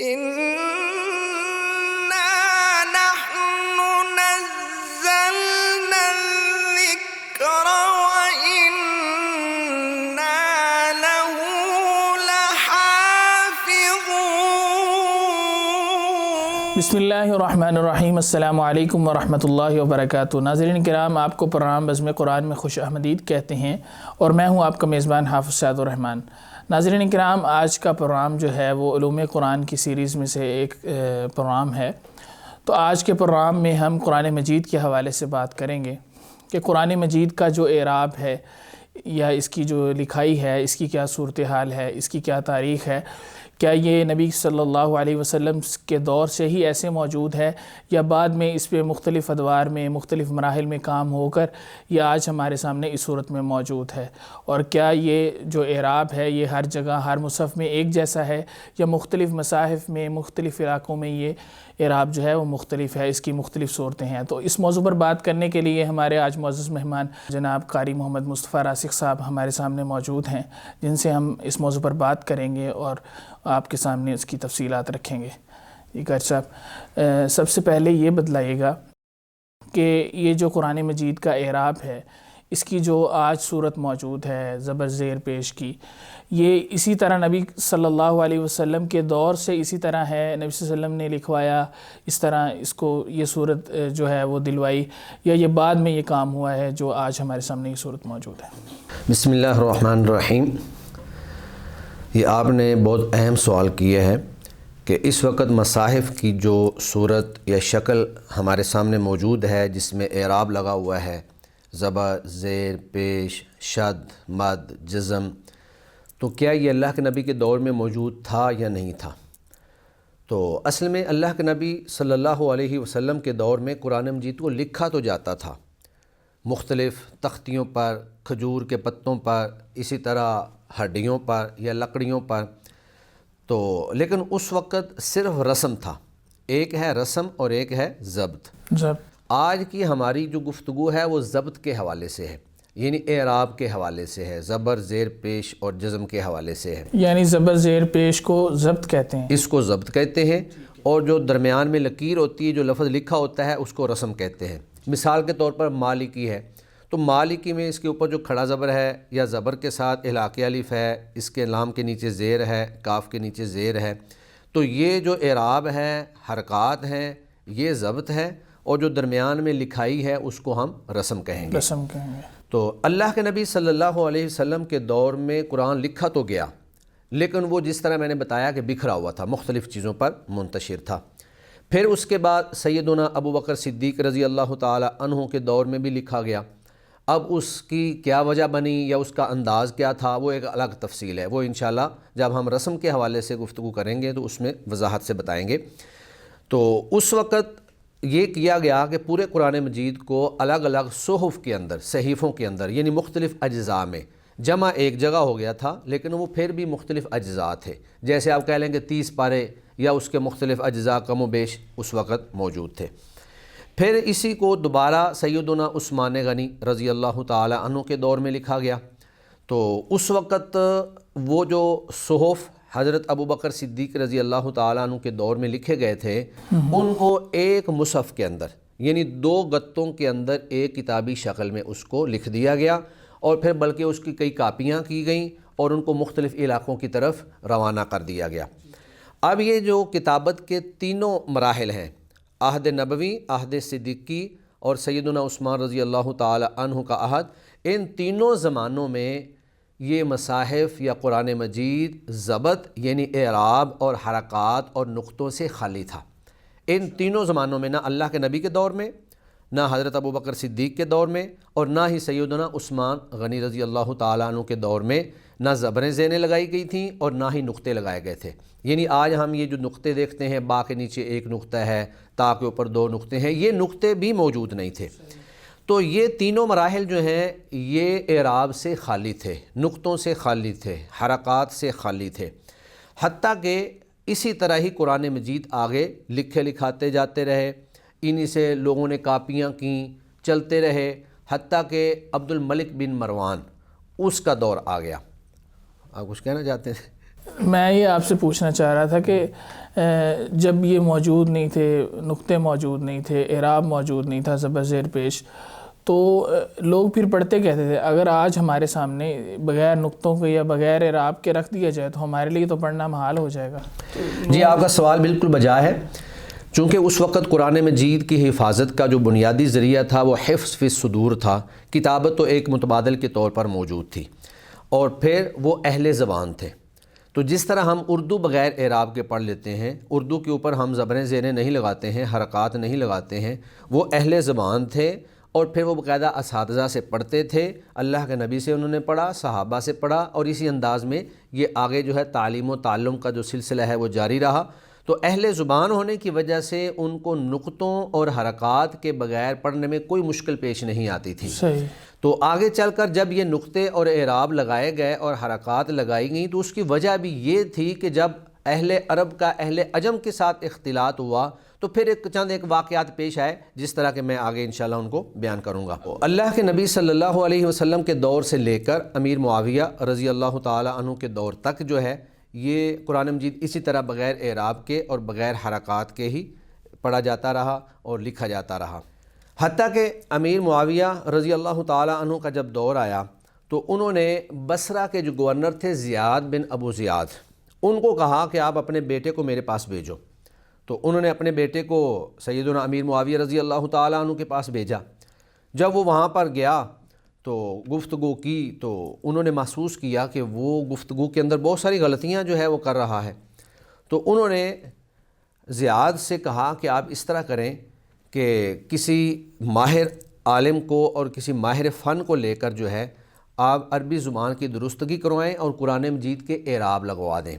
إنا نحن نزلنا الذكر وإنا له لحافظون۔ بسم اللہ الرحمن الرحیم۔ السلام علیکم ورحمۃ اللہ وبرکاتہ۔ ناظرین کرام، آپ کو پروگرام بزم قرآن میں خوش آمدید کہتے ہیں اور میں ہوں آپ کا میزبان حافظ سعد الرحمن۔ ناظرین کرام، آج کا پروگرام جو ہے وہ علوم قرآن کی سیریز میں سے ایک پروگرام ہے۔ تو آج کے پروگرام میں ہم قرآن مجید کے حوالے سے بات کریں گے کہ قرآن مجید کا جو اعراب ہے یا اس کی جو لکھائی ہے، اس کی کیا صورتحال ہے، اس کی کیا تاریخ ہے، کیا یہ نبی صلی اللہ علیہ وسلم کے دور سے ہی ایسے موجود ہے یا بعد میں اس پہ مختلف ادوار میں مختلف مراحل میں کام ہو کر یہ آج ہمارے سامنے اس صورت میں موجود ہے، اور کیا یہ جو اعراب ہے یہ ہر جگہ ہر مصحف میں ایک جیسا ہے یا مختلف مصاحف میں مختلف علاقوں میں یہ اعراب جو ہے وہ مختلف ہے، اس کی مختلف صورتیں ہیں۔ تو اس موضوع پر بات کرنے کے لیے ہمارے آج معزز مہمان جناب قاری محمد مصطفیٰ راسخ صاحب ہمارے سامنے موجود ہیں، جن سے ہم اس موضوع پر بات کریں گے اور آپ کے سامنے اس کی تفصیلات رکھیں گے۔ جی قاری صاحب، سب سے پہلے یہ بتلائیے گا کہ یہ جو قرآن مجید کا اعراب ہے، اس کی جو آج صورت موجود ہے زبر زیر پیش کی، یہ اسی طرح نبی صلی اللہ علیہ وسلم کے دور سے اسی طرح ہے، نبی صلی اللہ علیہ وسلم نے لکھوایا اس طرح اس کو یہ صورت جو ہے وہ دلوائی، یا یہ بعد میں یہ کام ہوا ہے جو آج ہمارے سامنے یہ صورت موجود ہے؟ بسم اللہ الرحمن الرحیم۔ یہ آپ نے بہت اہم سوال کیا ہے کہ اس وقت مصاحف کی جو صورت یا شکل ہمارے سامنے موجود ہے، جس میں اعراب لگا ہوا ہے، زبر زیر پیش شد مد جزم، تو کیا یہ اللہ کے نبی کے دور میں موجود تھا یا نہیں تھا؟ تو اصل میں اللہ کے نبی صلی اللہ علیہ وسلم کے دور میں قرآن مجید کو لکھا تو جاتا تھا مختلف تختیوں پر، کھجور کے پتوں پر، اسی طرح ہڈیوں پر یا لکڑیوں پر، تو لیکن اس وقت صرف رسم تھا، ایک ہے رسم اور ایک ہے ضبط۔ آج کی ہماری جو گفتگو ہے وہ ضبط کے حوالے سے ہے، یعنی اعراب کے حوالے سے ہے، زبر زیر پیش اور جزم کے حوالے سے ہے۔ یعنی زبر زیر پیش کو ضبط کہتے ہیں؟ اس کو ضبط کہتے ہیں، اور جو درمیان میں لکیر ہوتی ہے، جو لفظ لکھا ہوتا ہے، اس کو رسم کہتے ہیں۔ مثال کے طور پر مالکی ہے، تو مالکی میں اس کے اوپر جو کھڑا زبر ہے یا زبر کے ساتھ احلاقی الف ہے، اس کے لام کے نیچے زیر ہے، کاف کے نیچے زیر ہے، تو یہ جو اعراب ہے، حرکات ہیں، یہ ضبط ہے، اور جو درمیان میں لکھائی ہے اس کو ہم رسم کہیں گے۔ رسم کہیں گے۔ تو اللہ کے نبی صلی اللہ علیہ وسلم کے دور میں قرآن لکھا تو گیا، لیکن وہ جس طرح میں نے بتایا کہ بکھرا ہوا تھا، مختلف چیزوں پر منتشر تھا۔ پھر اس کے بعد سیدنا ابو بکر صدیق رضی اللہ تعالی عنہ کے دور میں بھی لکھا گیا۔ اب اس کی کیا وجہ بنی یا اس کا انداز کیا تھا، وہ ایک الگ تفصیل ہے، وہ انشاءاللہ جب ہم رسم کے حوالے سے گفتگو کریں گے تو اس میں وضاحت سے بتائیں گے۔ تو اس وقت یہ کیا گیا کہ پورے قرآن مجید کو الگ الگ صحف کے اندر، صحیفوں کے اندر، یعنی مختلف اجزاء میں جمع ایک جگہ ہو گیا تھا، لیکن وہ پھر بھی مختلف اجزاء تھے۔ جیسے آپ کہہ لیں کہ 30 پارے یا اس کے مختلف اجزاء کم و بیش اس وقت موجود تھے۔ پھر اسی کو دوبارہ سیدنا عثمان غنی رضی اللہ تعالی عنہ کے دور میں لکھا گیا۔ تو اس وقت وہ جو صحف حضرت ابو بکر صدیق رضی اللہ تعالیٰ عنہ کے دور میں لکھے گئے تھے، ان کو ایک مصحف کے اندر، یعنی 2 گتوں کے اندر ایک کتابی شکل میں اس کو لکھ دیا گیا، اور پھر بلکہ اس کی کئی کاپیاں کی گئیں اور ان کو مختلف علاقوں کی طرف روانہ کر دیا گیا۔ اب یہ جو کتابت کے تینوں مراحل ہیں، عہد نبوی، عہد صدیقی اور سیدنا عثمان رضی اللہ تعالی عنہ کا عہد، ان تینوں زمانوں میں یہ مصاحف یا قرآن مجید ضبط یعنی اعراب اور حرکات اور نقطوں سے خالی تھا۔ ان تینوں زمانوں میں، نہ اللہ کے نبی کے دور میں، نہ حضرت ابو بکر صدیق کے دور میں، اور نہ ہی سیدنا عثمان غنی رضی اللہ تعالیٰ عنہ کے دور میں، نہ زبریں زیریں لگائی گئی تھیں اور نہ ہی نقطے لگائے گئے تھے۔ یعنی آج ہم یہ جو نقطے دیکھتے ہیں، با کے نیچے ایک نقطہ ہے، تا کے اوپر 2 نقطے ہیں، یہ نقطے بھی موجود نہیں تھے۔ تو یہ تینوں مراحل جو ہیں یہ اعراب سے خالی تھے، نقطوں سے خالی تھے، حرکات سے خالی تھے، حتیٰ کہ اسی طرح ہی قرآن مجید آگے لکھے لکھاتے جاتے رہے، انہی سے لوگوں نے کاپیاں کیں، چلتے رہے، حتیٰ کہ عبد الملک بن مروان اس کا دور آ گیا۔ آپ کچھ کہنا چاہتے ہیں؟ میں یہ آپ سے پوچھنا چاہ رہا تھا کہ جب یہ موجود نہیں تھے، نقطے موجود نہیں تھے، اعراب موجود نہیں تھا، زبر زیر پیش، تو لوگ پھر پڑھتے کہتے تھے اگر آج ہمارے سامنے بغیر نقطوں کے یا بغیر اعراب کے رکھ دیا جائے تو ہمارے لیے تو پڑھنا محال ہو جائے گا۔ جی آپ کا سوال بالکل بجا ہے، چونکہ اس وقت قرآن مجید کی حفاظت کا جو بنیادی ذریعہ تھا وہ حفظ فی الصدور تھا، کتابت تو ایک متبادل کے طور پر موجود تھی، اور پھر وہ اہل زبان تھے۔ تو جس طرح ہم اردو بغیر اعراب کے پڑھ لیتے ہیں، اردو کے اوپر ہم زبریں زیریں نہیں لگاتے ہیں، حرکات نہیں لگاتے ہیں، وہ اہل زبان تھے، اور پھر وہ باقاعدہ اساتذہ سے پڑھتے تھے، اللہ کے نبی سے انہوں نے پڑھا، صحابہ سے پڑھا، اور اسی انداز میں یہ آگے جو ہے تعلیم و تعلم کا جو سلسلہ ہے وہ جاری رہا۔ تو اہل زبان ہونے کی وجہ سے ان کو نقطوں اور حرکات کے بغیر پڑھنے میں کوئی مشکل پیش نہیں آتی تھی۔ صحیح۔ تو آگے چل کر جب یہ نقطے اور اعراب لگائے گئے اور حرکات لگائی گئیں تو اس کی وجہ بھی یہ تھی کہ جب اہل عرب کا اہل عجم کے ساتھ اختلاط ہوا تو پھر ایک واقعات پیش آئے، جس طرح کہ میں آگے انشاءاللہ ان کو بیان کروں گا۔ اللہ کے نبی صلی اللہ علیہ وسلم کے دور سے لے کر امیر معاویہ رضی اللہ تعالی عنہ کے دور تک جو ہے یہ قرآن مجید اسی طرح بغیر اعراب کے اور بغیر حرکات کے ہی پڑھا جاتا رہا اور لکھا جاتا رہا، حتیٰ کہ امیر معاویہ رضی اللہ تعالی عنہ کا جب دور آیا تو انہوں نے بصرہ کے جو گورنر تھے زیاد بن ابو زیاد، ان کو کہا کہ آپ اپنے بیٹے کو میرے پاس بھیجو۔ تو انہوں نے اپنے بیٹے کو سیدنا امیر معاویہ رضی اللہ تعالی عنہ کے پاس بھیجا۔ جب وہ وہاں پر گیا تو گفتگو کی تو انہوں نے محسوس کیا کہ وہ گفتگو کے اندر بہت ساری غلطیاں جو ہے وہ کر رہا ہے۔ تو انہوں نے زیاد سے کہا کہ آپ اس طرح کریں کہ کسی ماہر عالم کو اور کسی ماہر فن کو لے کر جو ہے آپ عربی زبان کی درستگی کروائیں اور قرآن مجید کے اعراب لگوا دیں،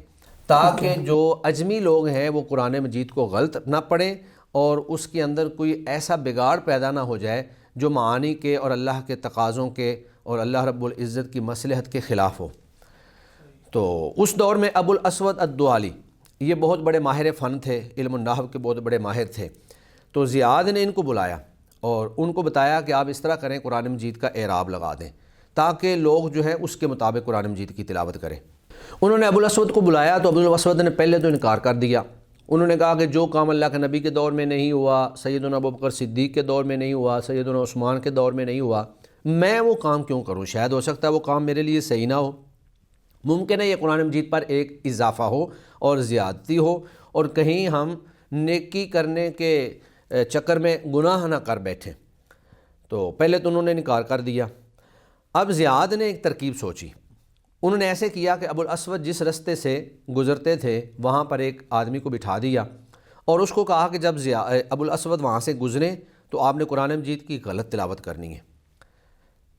تاکہ جو اجمی لوگ ہیں وہ قرآن مجید کو غلط نہ پڑھیں اور اس کے اندر کوئی ایسا بگاڑ پیدا نہ ہو جائے جو معانی کے اور اللہ کے تقاضوں کے اور اللہ رب العزت کی مصلحت کے خلاف ہو۔ تو اس دور میں ابو الاسود الدؤلی یہ بہت بڑے ماہر فن تھے، علم النحو کے بہت بڑے ماہر تھے۔ تو زیاد نے ان کو بلایا اور ان کو بتایا کہ آپ اس طرح کریں قرآن مجید کا اعراب لگا دیں تاکہ لوگ جو ہے اس کے مطابق قرآن مجید کی تلاوت کریں۔ انہوں نے ابو الاسود کو بلایا تو ابو الاسود نے پہلے تو انکار کر دیا۔ انہوں نے کہا کہ جو کام اللہ کے نبی کے دور میں نہیں ہوا، سیدنا ابوبکر صدیق کے دور میں نہیں ہوا، سیدنا عثمان کے دور میں نہیں ہوا، میں وہ کام کیوں کروں؟ شاید ہو سکتا ہے وہ کام میرے لیے صحیح نہ ہو، ممکن ہے یہ قرآن مجید پر ایک اضافہ ہو اور زیادتی ہو اور کہیں ہم نیکی کرنے کے چکر میں گناہ نہ کر بیٹھیں۔ تو پہلے تو انہوں نے انکار کر دیا۔ اب زیاد نے ایک ترکیب سوچی۔ انہوں نے ایسے کیا کہ ابو الاسود جس رستے سے گزرتے تھے وہاں پر ایک آدمی کو بٹھا دیا اور اس کو کہا کہ جب ابو الاسود وہاں سے گزریں تو آپ نے قرآن مجید کی غلط تلاوت کرنی ہے،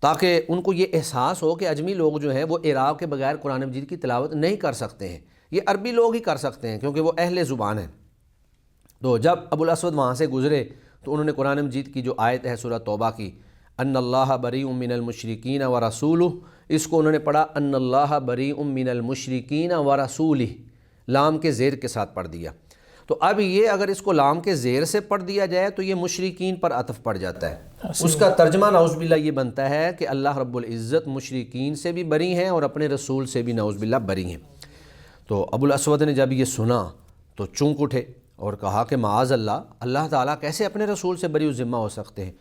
تاکہ ان کو یہ احساس ہو کہ اجمی لوگ جو ہیں وہ اعراب کے بغیر قرآن مجید کی تلاوت نہیں کر سکتے ہیں، یہ عربی لوگ ہی کر سکتے ہیں کیونکہ وہ اہل زبان ہیں۔ تو جب ابو الاسود وہاں سے گزرے تو انہوں نے قرآن مجید کی جو آیت ہے سورہ توبہ کی، ان اللہ بریء من المشرکین ورسولہ، اس کو انہوں نے پڑھا ان اللہ بریء من المشرکین ورسولہ، لام کے زیر کے ساتھ پڑھ دیا۔ تو اب یہ اگر اس کو لام کے زیر سے پڑھ دیا جائے تو یہ مشرکین پر عطف پڑ جاتا ہے، اس کا ترجمہ نعوذ باللہ یہ بنتا ہے کہ اللہ رب العزت مشرکین سے بھی بری ہیں اور اپنے رسول سے بھی نعوذ باللہ بری ہیں۔ تو ابو الاسود نے جب یہ سنا تو چونک اٹھے اور کہا کہ معاذ اللہ، اللہ تعالیٰ کیسے اپنے رسول سے بری و ذمہ ہو سکتے ہیں۔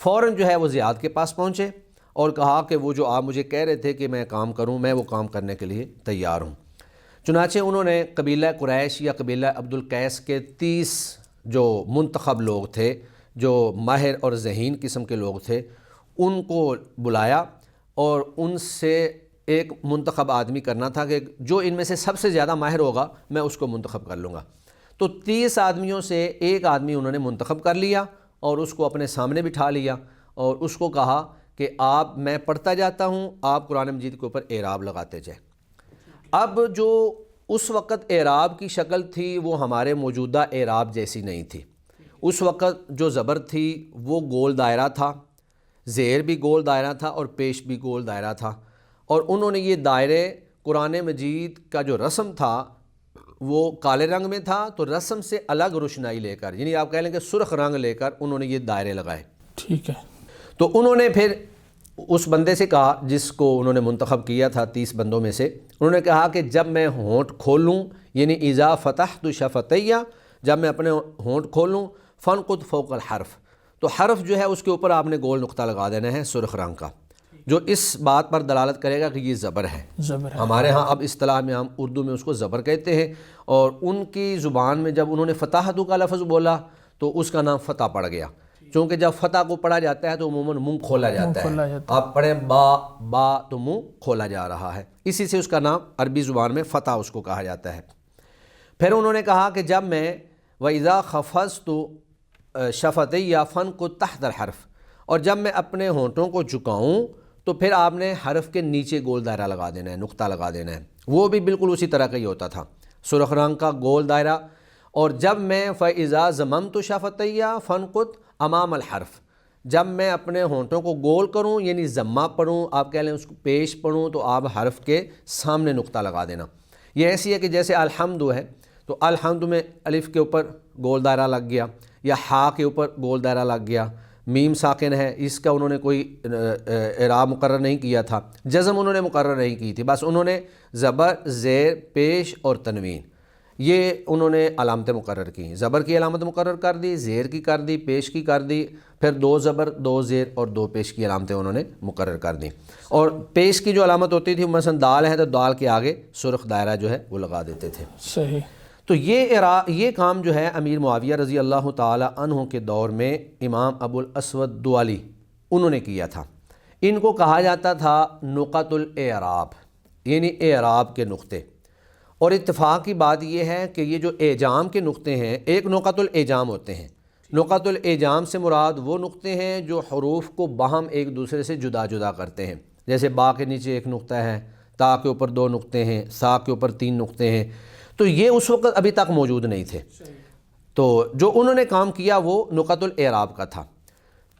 فوراً جو ہے وہ زیاد کے پاس پہنچے اور کہا کہ وہ جو آپ مجھے کہہ رہے تھے کہ میں کام کروں، میں وہ کام کرنے کے لیے تیار ہوں۔ چنانچہ انہوں نے قبیلہ قریش یا قبیلہ عبد القیس کے 30 جو منتخب لوگ تھے، جو ماہر اور ذہین قسم کے لوگ تھے، ان کو بلایا اور ان سے ایک منتخب آدمی کرنا تھا کہ جو ان میں سے سب سے زیادہ ماہر ہوگا میں اس کو منتخب کر لوں گا۔ تو 30 آدمیوں سے ایک آدمی انہوں نے منتخب کر لیا اور اس کو اپنے سامنے بٹھا لیا اور اس کو کہا کہ میں پڑھتا جاتا ہوں، آپ قرآن مجید کے اوپر اعراب لگاتے جائیں۔ اب جو اس وقت اعراب کی شکل تھی وہ ہمارے موجودہ اعراب جیسی نہیں تھی۔ اس وقت جو زبر تھی وہ گول دائرہ تھا، زیر بھی گول دائرہ تھا اور پیش بھی گول دائرہ تھا، اور انہوں نے یہ دائرے قرآن مجید کا جو رسم تھا وہ کالے رنگ میں تھا، تو رسم سے الگ روشنائی لے کر، یعنی آپ کہہ لیں کہ سرخ رنگ لے کر انہوں نے یہ دائرے لگائے۔ ٹھیک ہے۔ تو انہوں نے پھر اس بندے سے کہا جس کو انہوں نے منتخب کیا تھا 30 بندوں میں سے، انہوں نے کہا کہ جب میں ہونٹ کھولوں یعنی اذا فتحت شفتیہ، جب میں اپنے ہونٹ کھولوں فنقد فوق الحرف، تو حرف جو ہے اس کے اوپر آپ نے گول نقطہ لگا دینا ہے سرخ رنگ کا، جو اس بات پر دلالت کرے گا کہ یہ زبر ہے۔ زبر ہے۔ ہمارے ہاں اب اصطلاح میں ہم اردو میں اس کو زبر کہتے ہیں، اور ان کی زبان میں جب انہوں نے فتحت کا لفظ بولا تو اس کا نام فتح پڑ گیا، چونکہ جب فتح کو پڑھا جاتا ہے تو عموماً منہ کھولا جاتا ہے، آپ پڑھیں با تو منہ کھولا جا رہا ہے، اسی سے اس کا نام عربی زبان میں فتح اس کو کہا جاتا ہے۔ پھر انہوں نے کہا کہ جب میں وَإِذَا خَفَضْتُ شَفَتَيَّ فَانْقُضْ تَحْتَ الْحَرْفِ، اور جب میں اپنے ہونٹوں کو جھکاؤں تو پھر آپ نے حرف کے نیچے گول دائرہ لگا دینا ہے، نقطہ لگا دینا ہے، وہ بھی بالکل اسی طرح کا ہی ہوتا تھا، سرخ رنگ کا گول دائرہ۔ اور جب میں فَإِذَا زَمَمْتُ شَفَتَيَّ فَانْقُضْ أَمَامَ الْحَرْفِ، جب میں اپنے ہونٹوں کو گول کروں یعنی ضمہ پڑھوں، آپ کہہ لیں اس کو پیش پڑھوں، تو آپ حرف کے سامنے نقطہ لگا دینا۔ یہ ایسی ہے کہ جیسے الحمد ہے تو الحمد میں الف کے اوپر گول دائرہ لگ گیا، یا ہا کے اوپر گول دائرہ لگ گیا، میم ساکن ہے اس کا انہوں نے کوئی اعراب مقرر نہیں کیا تھا، جزم انہوں نے مقرر نہیں کی تھی، بس انہوں نے زبر، زیر، پیش اور تنوین یہ انہوں نے علامتیں مقرر کی، زبر کی علامت مقرر کر دی، زیر کی کر دی، پیش کی کر دی، پھر 2 زبر 2 زیر اور 2 پیش کی علامتیں انہوں نے مقرر کر دیں۔ اور پیش کی جو علامت ہوتی تھی مثلا دال ہے تو دال کے آگے سرخ دائرہ جو ہے وہ لگا دیتے تھے۔ صحیح۔ تو یہ کام جو ہے امیر معاویہ رضی اللہ تعالی عنہ کے دور میں امام ابو الاسود دوالی انہوں نے کیا تھا۔ ان کو کہا جاتا تھا نقط الاعراب، یعنی اعراب کے نقطے۔ اور اتفاق کی بات یہ ہے کہ یہ جو اعجام کے نقطے ہیں، ایک نقط الاعجام ہوتے ہیں، نقط الاعجام سے مراد وہ نقطے ہیں جو حروف کو باہم ایک دوسرے سے جدا جدا کرتے ہیں، جیسے با کے نیچے ایک نقطہ ہے، تا کے اوپر 2 نقطے ہیں، سا کے اوپر 3 نقطے ہیں، تو یہ اس وقت ابھی تک موجود نہیں تھے۔ تو جو انہوں نے کام کیا وہ نقط الاعراب کا تھا۔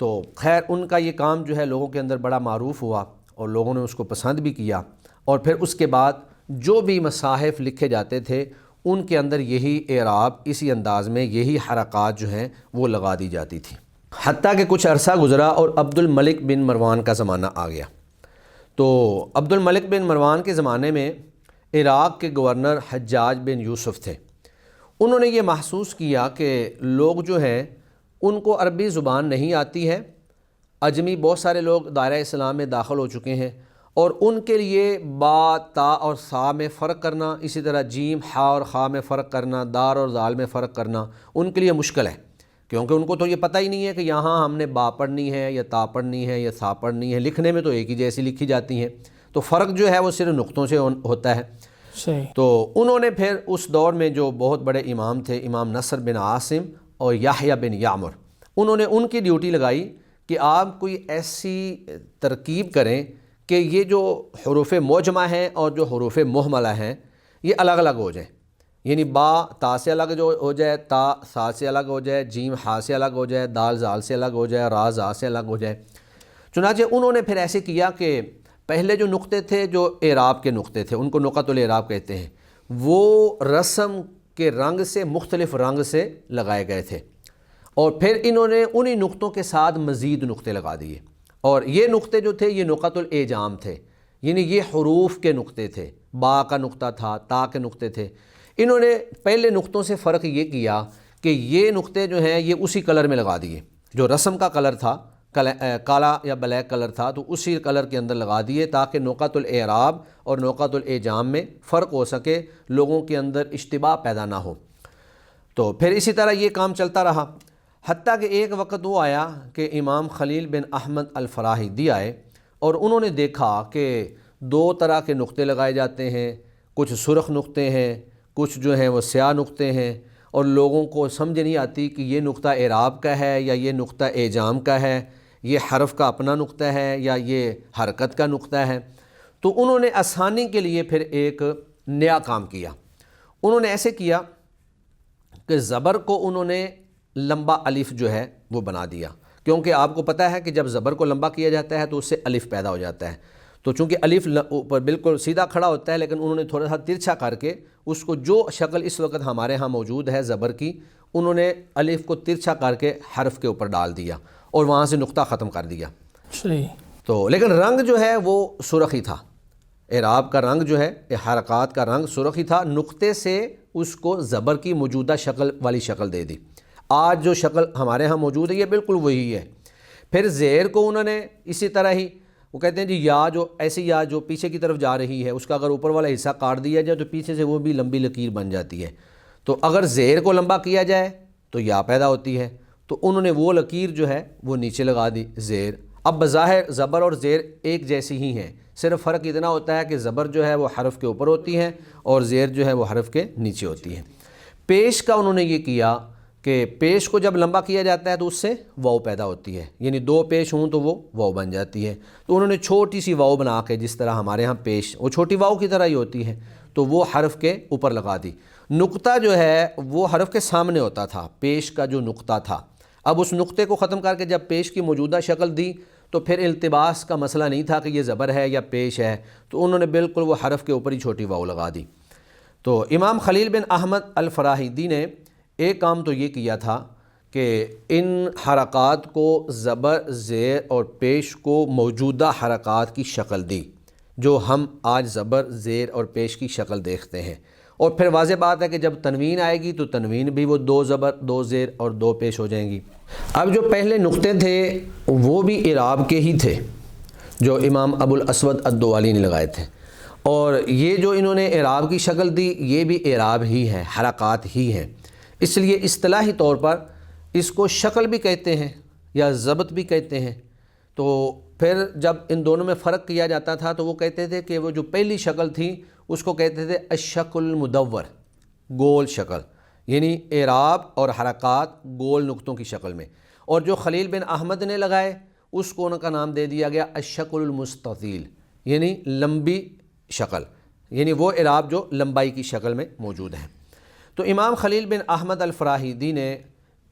تو خیر ان کا یہ کام جو ہے لوگوں کے اندر بڑا معروف ہوا اور لوگوں نے اس کو پسند بھی کیا، اور پھر اس کے بعد جو بھی مصاحف لکھے جاتے تھے ان کے اندر یہی اعراب اسی انداز میں یہی حرکات جو ہیں وہ لگا دی جاتی تھی، حتیٰ کہ کچھ عرصہ گزرا اور عبد الملک بن مروان کا زمانہ آ گیا۔ تو عبد الملک بن مروان کے زمانے میں عراق کے گورنر حجاج بن یوسف تھے۔ انہوں نے یہ محسوس کیا کہ لوگ جو ہیں ان کو عربی زبان نہیں آتی ہے، اجمی بہت سارے لوگ دائرہ اسلام میں داخل ہو چکے ہیں، اور ان کے لیے با، تا اور سا میں فرق کرنا، اسی طرح جیم، ہا اور خا میں فرق کرنا، دار اور ذال میں فرق کرنا ان کے لیے مشکل ہے، کیونکہ ان کو تو یہ پتہ ہی نہیں ہے کہ یہاں ہم نے با پڑھنی ہے یا تا پڑھنی ہے یا سا پڑھنی ہے، لکھنے میں تو ایک ہی جیسی لکھی جاتی ہیں، تو فرق جو ہے وہ صرف نقطوں سے ہوتا ہے۔ صحیح۔ تو انہوں نے پھر اس دور میں جو بہت بڑے امام تھے، امام نصر بن عاصم اور یحییٰ بن یعمر، انہوں نے ان کی ڈیوٹی لگائی کہ آپ کوئی ایسی ترکیب کریں کہ یہ جو حروف معجمہ ہیں اور جو حروف مہملہ ہیں یہ الگ الگ ہو جائیں، یعنی با تا سے الگ جو ہو جائے، تا سا سے الگ ہو جائے، جیم ہا سے الگ ہو جائے، دال زال سے الگ ہو جائے، را زا سے الگ ہو جائے۔ چنانچہ انہوں نے پھر ایسے کیا کہ پہلے جو نقطے تھے جو اعراب کے نقطے تھے ان کو نقط الاعراب کہتے ہیں، وہ رسم کے رنگ سے مختلف رنگ سے لگائے گئے تھے، اور پھر انہوں نے انہی نقطوں کے ساتھ مزید نقطے لگا دیے، اور یہ نقطے جو تھے یہ نقط الاعجام تھے، یعنی یہ حروف کے نقطے تھے، با کا نقطہ تھا، تا کے نقطے تھے۔ انہوں نے پہلے نقطوں سے فرق یہ کیا کہ یہ نقطے جو ہیں یہ اسی کلر میں لگا دیے، جو رسم کا کلر تھا، کالا یا بلیک کلر تھا تو اسی کلر کے اندر لگا دیے تاکہ نقط الاعراب اور نقط الاعجام میں فرق ہو سکے، لوگوں کے اندر اشتباہ پیدا نہ ہو۔ تو پھر اسی طرح یہ کام چلتا رہا، حتیٰ کہ ایک وقت وہ آیا کہ امام خلیل بن احمد الفراہیدی آئے اور انہوں نے دیکھا کہ 2 طرح کے نقطے لگائے جاتے ہیں، کچھ سرخ نقطے ہیں، کچھ جو ہیں وہ سیاہ نقطے ہیں، اور لوگوں کو سمجھ نہیں آتی کہ یہ نقطہ اعراب کا ہے یا یہ نقطہ اعجام کا ہے، یہ حرف کا اپنا نقطہ ہے یا یہ حرکت کا نقطہ ہے۔ تو انہوں نے آسانی کے لیے پھر ایک نیا کام کیا، انہوں نے ایسے کیا کہ زبر کو انہوں نے لمبا الف جو ہے وہ بنا دیا، کیونکہ آپ کو پتہ ہے کہ جب زبر کو لمبا کیا جاتا ہے تو اس سے الف پیدا ہو جاتا ہے، تو چونکہ الف اوپر بالکل سیدھا کھڑا ہوتا ہے، لیکن انہوں نے تھوڑا سا ترچھا کر کے اس کو، جو شکل اس وقت ہمارے ہاں موجود ہے زبر کی، انہوں نے الف کو ترچھا کر کے حرف کے اوپر ڈال دیا اور وہاں سے نقطہ ختم کر دیا۔ صحیح۔ تو لیکن رنگ جو ہے وہ سرخ ہی تھا، اعراب کا رنگ جو ہے حرکات کا رنگ سرخ ہی تھا، نقطے سے اس کو زبر کی موجودہ شکل والی شکل دے دی۔ آج جو شکل ہمارے ہاں موجود ہے یہ بالکل وہی ہے۔ پھر زیر کو انہوں نے اسی طرح ہی، وہ کہتے ہیں جی یا جو ایسی یا جو پیچھے کی طرف جا رہی ہے اس کا اگر اوپر والا حصہ کاٹ دیا جائے تو پیچھے سے وہ بھی لمبی لکیر بن جاتی ہے، تو اگر زیر کو لمبا کیا جائے تو یا پیدا ہوتی ہے، تو انہوں نے وہ لکیر جو ہے وہ نیچے لگا دی زیر۔ اب بظاہر زبر اور زیر ایک جیسی ہی ہیں، صرف فرق اتنا ہوتا ہے کہ زبر جو ہے وہ حرف کے اوپر ہوتی ہے اور زیر جو ہے وہ حرف کے نیچے ہوتی ہے۔ پیش کا انہوں نے یہ کیا کہ پیش کو جب لمبا کیا جاتا ہے تو اس سے واو پیدا ہوتی ہے، یعنی دو پیش ہوں تو وہ واو بن جاتی ہے، تو انہوں نے چھوٹی سی واو بنا کے، جس طرح ہمارے ہاں پیش وہ چھوٹی واو کی طرح ہی ہوتی ہے، تو وہ حرف کے اوپر لگا دی۔ نقطہ جو ہے وہ حرف کے سامنے ہوتا تھا، پیش کا جو نقطہ تھا، اب اس نقطے کو ختم کر کے جب پیش کی موجودہ شکل دی تو پھر التباس کا مسئلہ نہیں تھا کہ یہ زبر ہے یا پیش ہے، تو انہوں نے بالکل وہ حرف کے اوپر ہی چھوٹی واو لگا دی۔ تو امام خلیل بن احمد الفراہیدی نے ایک کام تو یہ کیا تھا کہ ان حرکات کو زبر، زیر اور پیش کو موجودہ حرکات کی شکل دی، جو ہم آج زبر، زیر اور پیش کی شکل دیکھتے ہیں۔ اور پھر واضح بات ہے کہ جب تنوین آئے گی تو تنوین بھی وہ دو زبر، دو زیر اور دو پیش ہو جائیں گی۔ اب جو پہلے نقطے تھے وہ بھی اعراب کے ہی تھے جو امام ابو الاسود الدوالی نے لگائے تھے، اور یہ جو انہوں نے اعراب کی شکل دی یہ بھی اعراب ہی ہے، حرکات ہی ہیں، اس لیے اصطلاحی طور پر اس کو شکل بھی کہتے ہیں یا ضبط بھی کہتے ہیں۔ تو پھر جب ان دونوں میں فرق کیا جاتا تھا تو وہ کہتے تھے کہ وہ جو پہلی شکل تھی اس کو کہتے تھے الشکل المدور، گول شکل، یعنی اعراب اور حرکات گول نقطوں کی شکل میں، اور جو خلیل بن احمد نے لگائے اس کو ان کا نام دے دیا گیا الشکل المستطیل، یعنی لمبی شکل، یعنی وہ اعراب جو لمبائی کی شکل میں موجود ہیں۔ تو امام خلیل بن احمد الفراہیدی نے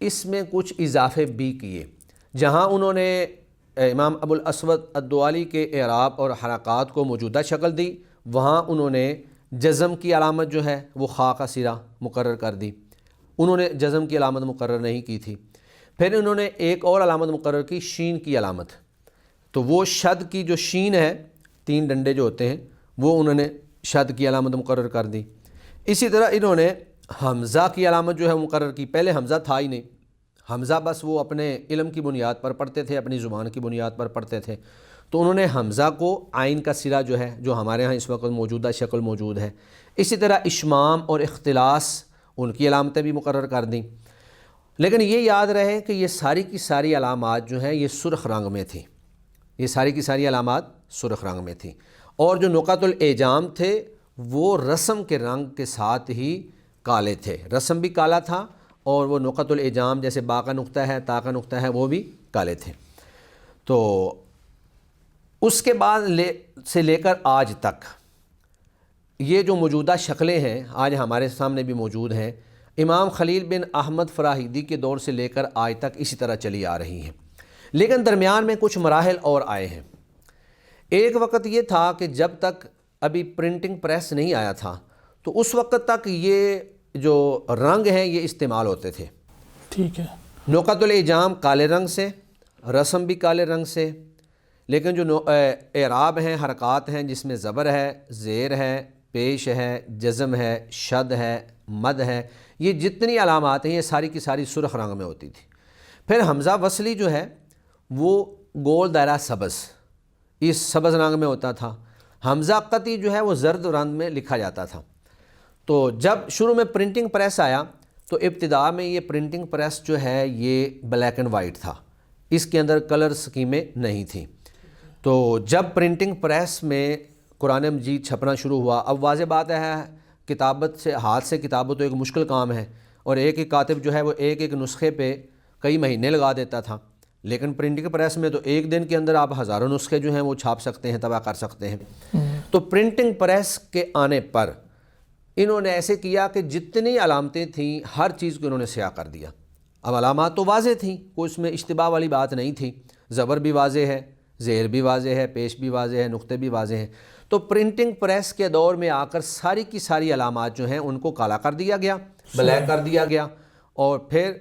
اس میں کچھ اضافے بھی کیے، جہاں انہوں نے امام ابو الاسود الدوالی کے اعراب اور حرکات کو موجودہ شکل دی، وہاں انہوں نے جزم کی علامت جو ہے وہ خا کا سرا مقرر کر دی، انہوں نے جزم کی علامت مقرر نہیں کی تھی۔ پھر انہوں نے ایک اور علامت مقرر کی، شین کی علامت، تو وہ شد کی جو شین ہے، تین ڈنڈے جو ہوتے ہیں وہ انہوں نے شد کی علامت مقرر کر دی۔ اسی طرح انہوں نے حمزہ کی علامت جو ہے مقرر کی، پہلے حمزہ تھا ہی نہیں، حمزہ بس وہ اپنے علم کی بنیاد پر پڑھتے تھے، اپنی زبان کی بنیاد پر پڑھتے تھے، تو انہوں نے حمزہ کو عین کا سرا جو ہے جو ہمارے ہاں اس وقت موجودہ شکل موجود ہے، اسی طرح اشمام اور اختلاس ان کی علامتیں بھی مقرر کر دیں۔ لیکن یہ یاد رہے کہ یہ ساری کی ساری علامات جو ہیں یہ سرخ رنگ میں تھیں، یہ ساری کی ساری علامات سرخ رنگ میں تھیں، اور جو نقط الاعجام تھے وہ رسم کے رنگ کے ساتھ ہی کالے تھے، رسم بھی کالا تھا اور وہ نقط الاعجام جیسے با کا نقطہ ہے، تا کا نقطہ ہے، وہ بھی کالے تھے۔ تو اس کے بعد سے لے کر آج تک یہ جو موجودہ شکلیں ہیں آج ہمارے سامنے بھی موجود ہیں، امام خلیل بن احمد فراہیدی کے دور سے لے کر آج تک اسی طرح چلی آ رہی ہیں، لیکن درمیان میں کچھ مراحل اور آئے ہیں۔ ایک وقت یہ تھا کہ جب تک ابھی پرنٹنگ پریس نہیں آیا تھا تو اس وقت تک یہ جو رنگ ہیں یہ استعمال ہوتے تھے، ٹھیک ہے، نقط الاعجام کالے رنگ سے، رسم بھی کالے رنگ سے، لیکن جو اعراب ہیں، حرکات ہیں جس میں زبر ہے، زیر ہے، پیش ہے، جزم ہے، شد ہے، مد ہے، یہ جتنی علامات ہیں یہ ساری کی ساری سرخ رنگ میں ہوتی تھی۔ پھر حمزہ وصلی جو ہے وہ گول دائرہ سبز، اس سبز رنگ میں ہوتا تھا، حمزہ قطعی جو ہے وہ زرد رنگ میں لکھا جاتا تھا۔ تو جب شروع میں پرنٹنگ پریس آیا تو ابتدا میں یہ پرنٹنگ پریس جو ہے یہ بلیک اینڈ وائٹ تھا، اس کے اندر کلر سکیمیں نہیں تھیں۔ تو جب پرنٹنگ پریس میں قرآن مجید چھپنا شروع ہوا، اب واضح بات ہے کتابت سے، ہاتھ سے کتابت تو ایک مشکل کام ہے، اور ایک ایک کاتب جو ہے وہ ایک ایک نسخے پہ کئی مہینے لگا دیتا تھا، لیکن پرنٹنگ پریس میں تو ایک دن کے اندر آپ ہزاروں نسخے جو ہیں وہ چھاپ سکتے ہیں، طبع کر سکتے ہیں۔ تو پرنٹنگ پریس کے آنے پر انہوں نے ایسے کیا کہ جتنی علامتیں تھیں ہر چیز کو انہوں نے سیاہ کر دیا۔ اب علامات تو واضح تھیں، کوئی اس میں اشتباہ والی بات نہیں تھی، زبر بھی واضح ہے، زیر بھی واضح ہے، پیش بھی واضح ہے، نقطے بھی واضح ہیں۔ تو پرنٹنگ پریس کے دور میں آ کر ساری کی ساری علامات جو ہیں ان کو کالا کر دیا گیا، بلیک کر دیا گیا، اور پھر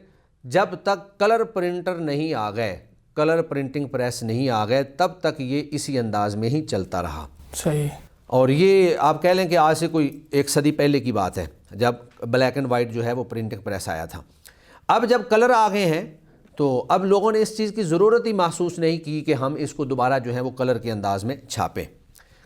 جب تک کلر پرنٹر نہیں آ گئے، کلر پرنٹنگ پریس نہیں آ گئے، تب تک یہ اسی انداز میں ہی چلتا رہا۔ صحیح۔ اور یہ آپ کہہ لیں کہ آج سے کوئی 1 صدی پہلے کی بات ہے جب بلیک اینڈ وائٹ جو ہے وہ پرنٹنگ پریس آیا تھا۔ اب جب کلر آ گئے ہیں تو اب لوگوں نے اس چیز کی ضرورت ہی محسوس نہیں کی کہ ہم اس کو دوبارہ جو ہے وہ کلر کے انداز میں چھاپیں۔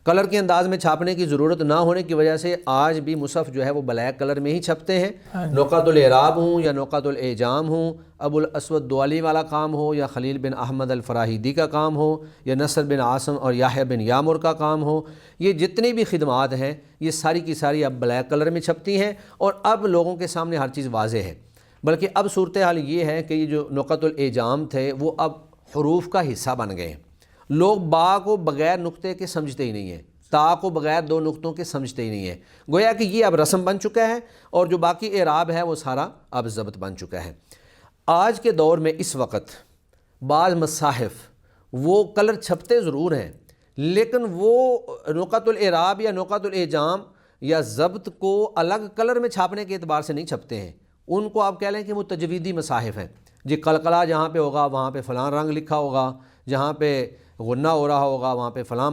کلر کے انداز میں چھاپنے کی ضرورت نہ ہونے کی وجہ سے آج بھی مصحف جو ہے وہ بلیک کلر میں ہی چھپتے ہیں۔ نقط الاعراب ہوں یا نقط الاعجام ہوں، ابو الاسود دوالی والا کام ہو یا خلیل بن احمد الفراہیدی کا کام ہو یا نصر بن عاصم اور یحییٰ بن یامر کا کام ہو، یہ جتنی بھی خدمات ہیں یہ ساری کی ساری اب بلیک کلر میں چھپتی ہیں، اور اب لوگوں کے سامنے ہر چیز واضح ہے۔ بلکہ اب صورتحال یہ ہے کہ یہ جو نقط الاعجام تھے وہ اب حروف کا حصہ بن گئے ہیں۔ لوگ با کو بغیر نقطے کے سمجھتے ہی نہیں ہیں، تا کو بغیر 2 نقطوں کے سمجھتے ہی نہیں ہیں، گویا کہ یہ اب رسم بن چکا ہے، اور جو باقی اعراب ہے وہ سارا اب ضبط بن چکا ہے۔ آج کے دور میں اس وقت بعض مصاحف وہ کلر چھپتے ضرور ہیں، لیکن وہ نقط الاعراب یا نقط الاعجام یا ضبط کو الگ کلر میں چھاپنے کے اعتبار سے نہیں چھپتے ہیں۔ ان کو آپ کہہ لیں کہ وہ تجویدی مصاحف ہیں، جی قلقلہ جہاں پہ ہوگا وہاں پہ فلاں رنگ لکھا ہوگا، جہاں پہ غنہ ہو رہا ہوگا وہاں پہ فلاں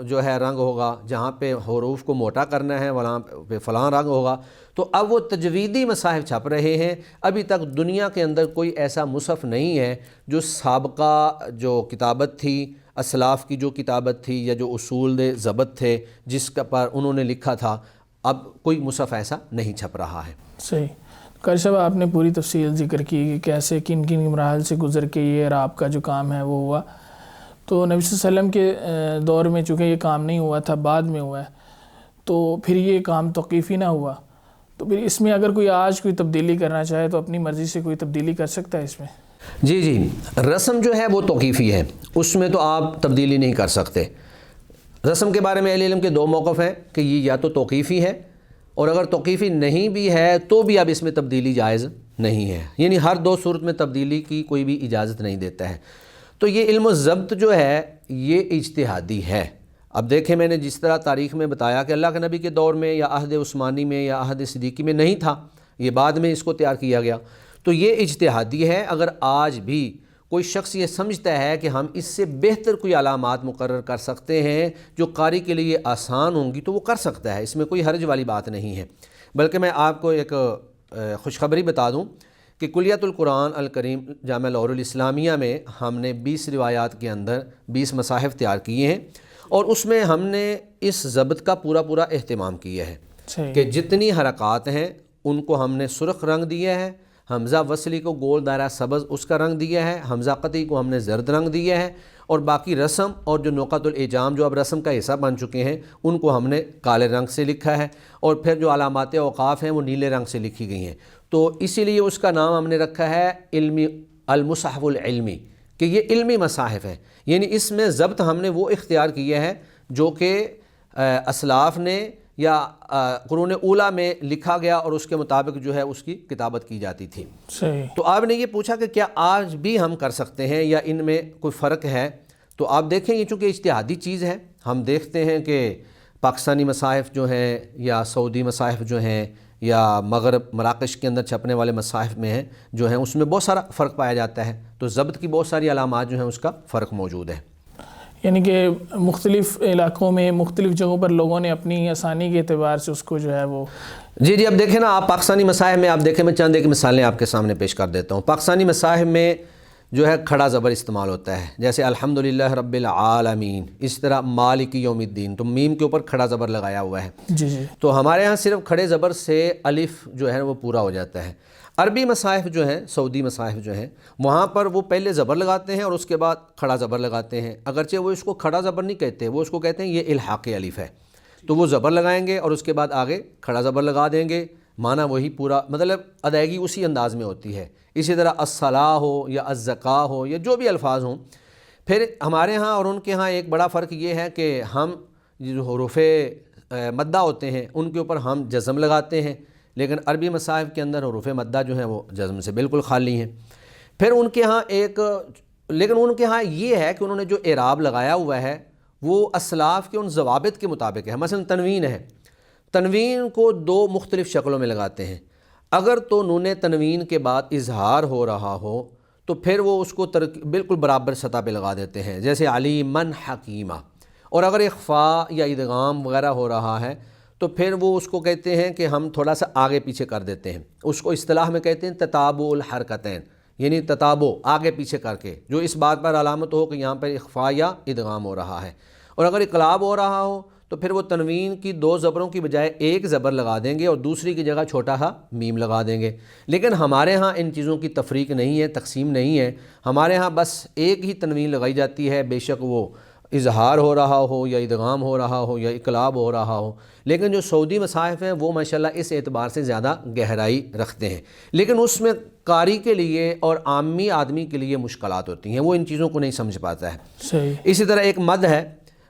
جو ہے رنگ ہوگا، جہاں پہ حروف کو موٹا کرنا ہے وہاں پہ فلاں رنگ ہوگا۔ تو اب وہ تجویدی مصاحف چھپ رہے ہیں۔ ابھی تک دنیا کے اندر کوئی ایسا مصحف نہیں ہے جو سابقہ جو کتابت تھی، اسلاف کی جو کتابت تھی یا جو اصول ضبط تھے جس کا پر انہوں نے لکھا تھا، اب کوئی مصحف ایسا نہیں چھپ رہا ہے۔ صحیح۔ قاری صاحب آپ نے پوری تفصیل ذکر کی کہ کیسے کن کن مراحل سے گزر کے یہ اعراب کا جو کام ہے وہ ہوا۔ تو نبی صلی اللہ علیہ وسلم کے دور میں چونکہ یہ کام نہیں ہوا تھا، بعد میں ہوا ہے، تو پھر یہ کام توقیفی نہ ہوا، تو پھر اس میں اگر کوئی آج کوئی تبدیلی کرنا چاہے تو اپنی مرضی سے کوئی تبدیلی کر سکتا ہے اس میں؟ جی رسم جو ہے وہ توقیفی ہے، اس میں تو آپ تبدیلی نہیں کر سکتے۔ رسم کے بارے میں اہل علم کے 2 موقف ہیں کہ یہ یا تو توقیفی ہے، اور اگر توقیفی نہیں بھی ہے تو بھی اب اس میں تبدیلی جائز نہیں ہے، یعنی ہر 2 صورت میں تبدیلی کی کوئی بھی اجازت نہیں دیتا ہے۔ تو یہ علم الضبط جو ہے یہ اجتہادی ہے۔ اب دیکھیں میں نے جس طرح تاریخ میں بتایا کہ اللہ کے نبی کے دور میں یا عہد عثمانی میں یا عہد صدیقی میں نہیں تھا، یہ بعد میں اس کو تیار کیا گیا، تو یہ اجتہادی ہے۔ اگر آج بھی کوئی شخص یہ سمجھتا ہے کہ ہم اس سے بہتر کوئی علامات مقرر کر سکتے ہیں جو قاری کے لیے آسان ہوں گی تو وہ کر سکتا ہے، اس میں کوئی حرج والی بات نہیں ہے۔ بلکہ میں آپ کو ایک خوشخبری بتا دوں کہ کلیۃ القرآن الکریم جامعہ لاہور الاسلامیہ میں ہم نے 20 روایات کے اندر 20 مصاحف تیار کیے ہیں، اور اس میں ہم نے اس ضبط کا پورا اہتمام کیا ہے کہ جتنی حرکات ہیں ان کو ہم نے سرخ رنگ دیا ہے، حمزہ وصلی کو گول دائرہ سبز اس کا رنگ دیا ہے، حمزہ قطعی کو ہم نے زرد رنگ دیا ہے، اور باقی رسم اور جو نقط الاعجام جو اب رسم کا حصہ بن چکے ہیں ان کو ہم نے کالے رنگ سے لکھا ہے، اور پھر جو علامات اوقاف ہیں وہ نیلے رنگ سے لکھی گئی ہیں۔ تو اسی لیے اس کا نام ہم نے رکھا ہے علمی المصحف العلمی، کہ یہ علمی مصاحف ہے، یعنی اس میں ضبط ہم نے وہ اختیار کیا ہے جو کہ اسلاف نے یا قرون اولیٰ میں لکھا گیا اور اس کے مطابق جو ہے اس کی کتابت کی جاتی تھی۔ صحیح۔ تو آپ نے یہ پوچھا کہ کیا آج بھی ہم کر سکتے ہیں یا ان میں کوئی فرق ہے، تو آپ دیکھیں یہ چونکہ اجتہادی چیز ہے، ہم دیکھتے ہیں کہ پاکستانی مصاحف جو ہیں یا سعودی مصاحف جو ہیں یا مغرب مراکش کے اندر چھپنے والے مصاحف میں ہیں جو ہیں اس میں بہت سارا فرق پایا جاتا ہے، تو ضبط کی بہت ساری علامات جو ہیں اس کا فرق موجود ہے۔ یعنی کہ مختلف علاقوں میں مختلف جگہوں پر لوگوں نے اپنی آسانی کے اعتبار سے اس کو جو ہے وہ جی اب دیکھیں نا، آپ پاکستانی مصاحف میں آپ دیکھیں، میں چند ایک مثالیں آپ کے سامنے پیش کر دیتا ہوں۔ پاکستانی مصاحف میں جو ہے کھڑا زبر استعمال ہوتا ہے، جیسے الحمدللہ رب العالمین، اس طرح مالک یوم الدین، تو میم کے اوپر کھڑا زبر لگایا ہوا ہے۔ جی تو ہمارے ہاں صرف کھڑے زبر سے الف جو ہے وہ پورا ہو جاتا ہے۔ عربی مصاحف جو ہیں، سعودی مصاحف جو ہیں، وہاں پر وہ پہلے زبر لگاتے ہیں اور اس کے بعد کھڑا زبر لگاتے ہیں، اگرچہ وہ اس کو کھڑا زبر نہیں کہتے، وہ اس کو کہتے ہیں یہ الحاق الف ہے، تو وہ زبر لگائیں گے اور اس کے بعد آگے کھڑا زبر لگا دیں گے، معنی وہی پورا، مطلب ادائیگی اسی انداز میں ہوتی ہے۔ اسی طرح الصلاۃ ہو یا الزکاۃ ہو یا جو بھی الفاظ ہوں۔ پھر ہمارے ہاں اور ان کے ہاں ایک بڑا فرق یہ ہے کہ ہم جو حروف مدہ ہوتے ہیں ان کے اوپر ہم جزم لگاتے ہیں، لیکن عربی مصاحف کے اندر حروف مدہ جو ہیں وہ جزم سے بالکل خالی ہیں۔ پھر ان کے ہاں لیکن ان کے ہاں یہ ہے کہ انہوں نے جو اعراب لگایا ہوا ہے وہ اسلاف کے ان ضوابط کے مطابق ہے۔ مثلا تنوین ہے، تنوین کو 2 مختلف شکلوں میں لگاتے ہیں۔ اگر تو نون تنوین کے بعد اظہار ہو رہا ہو تو پھر وہ اس کو بالکل برابر سطح پہ لگا دیتے ہیں، جیسے علیمن حکیمہ، اور اگر اخفاء یا ادغام وغیرہ ہو رہا ہے تو پھر وہ اس کو کہتے ہیں کہ ہم تھوڑا سا آگے پیچھے کر دیتے ہیں، اس کو اصطلاح میں کہتے ہیں تتابع الحرکتین، یعنی تتابع آگے پیچھے کر کے، جو اس بات پر علامت ہو کہ یہاں پر اخفاء یا ادغام ہو رہا ہے۔ اور اگر اقلاب ہو رہا ہو تو پھر وہ تنوین کی 2 زبروں کی بجائے ایک زبر لگا دیں گے اور دوسری کی جگہ چھوٹا سا میم لگا دیں گے۔ لیکن ہمارے ہاں ان چیزوں کی تفریق نہیں ہے، تقسیم نہیں ہے، ہمارے ہاں بس ایک ہی تنوین لگائی جاتی ہے، بے شک وہ اظہار ہو رہا ہو یا ادغام ہو رہا ہو یا اقلاب ہو رہا ہو۔ لیکن جو سعودی مصاحف ہیں وہ ماشاءاللہ اس اعتبار سے زیادہ گہرائی رکھتے ہیں، لیکن اس میں قاری کے لیے اور عامی آدمی کے لیے مشکلات ہوتی ہیں، وہ ان چیزوں کو نہیں سمجھ پاتا ہے۔ صحیح۔ اسی طرح ایک مد ہے،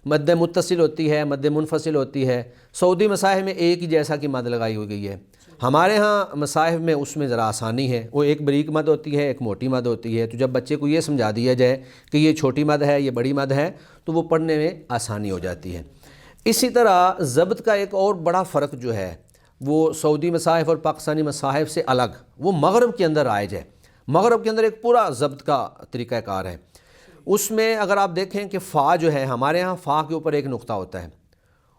مد متصل ہوتی ہے، مد منفصل ہوتی ہے، سعودی مصاحف میں ایک ہی جیسا کی مد لگائی ہوئی گئی ہے، ہمارے ہاں مصاحف میں اس میں ذرا آسانی ہے، وہ ایک بریک مد ہوتی ہے، ایک موٹی مد ہوتی ہے، تو جب بچے کو یہ سمجھا دیا جائے کہ یہ چھوٹی مد ہے یہ بڑی مد ہے تو وہ پڑھنے میں آسانی ہو جاتی ہے۔ اسی طرح ضبط کا ایک اور بڑا فرق جو ہے وہ سعودی مصاحف اور پاکستانی مصاحف سے الگ، وہ مغرب کے اندر رائج ہے۔ مغرب کے اندر ایک پورا ضبط کا طریقہ کار ہے، اس میں اگر آپ دیکھیں کہ فا جو ہے، ہمارے ہاں فا کے اوپر ایک نقطہ ہوتا ہے،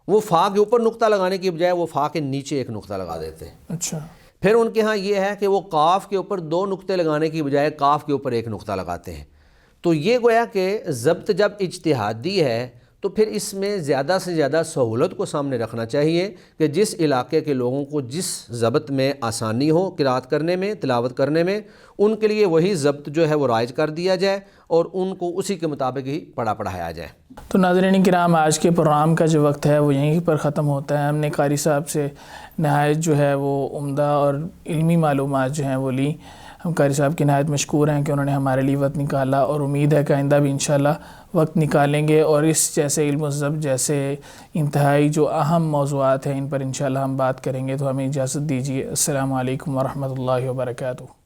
وہ فا کے اوپر نقطہ لگانے کی بجائے وہ فا کے نیچے ایک نقطہ لگا دیتے ہیں۔ اچھا۔ پھر ان کے ہاں یہ ہے کہ وہ قاف کے اوپر 2 نقطے لگانے کی بجائے قاف کے اوپر ایک نقطہ لگاتے ہیں۔ تو یہ گویا کہ ضبط جب اجتہادی ہے تو پھر اس میں زیادہ سے زیادہ سہولت کو سامنے رکھنا چاہیے کہ جس علاقے کے لوگوں کو جس ضبط میں آسانی ہو قرات کرنے میں، تلاوت کرنے میں، ان کے لیے وہی ضبط جو ہے وہ رائج کر دیا جائے اور ان کو اسی کے مطابق ہی پڑھایا جائے۔ تو ناظرین کرام، آج کے پروگرام کا جو وقت ہے وہ یہیں پر ختم ہوتا ہے۔ ہم نے قاری صاحب سے نہایت جو ہے وہ عمدہ اور علمی معلومات جو ہیں وہ لی۔ ہم قاری صاحب کی نہایت مشکور ہیں کہ انہوں نے ہمارے لیے وقت نکالا، اور امید ہے کہ آئندہ بھی انشاءاللہ وقت نکالیں گے اور اس جیسے علم و ضبط جیسے انتہائی جو اہم موضوعات ہیں ان پر انشاءاللہ ہم بات کریں گے۔ تو ہمیں اجازت دیجیے۔ السلام علیکم ورحمۃ اللہ وبرکاتہ۔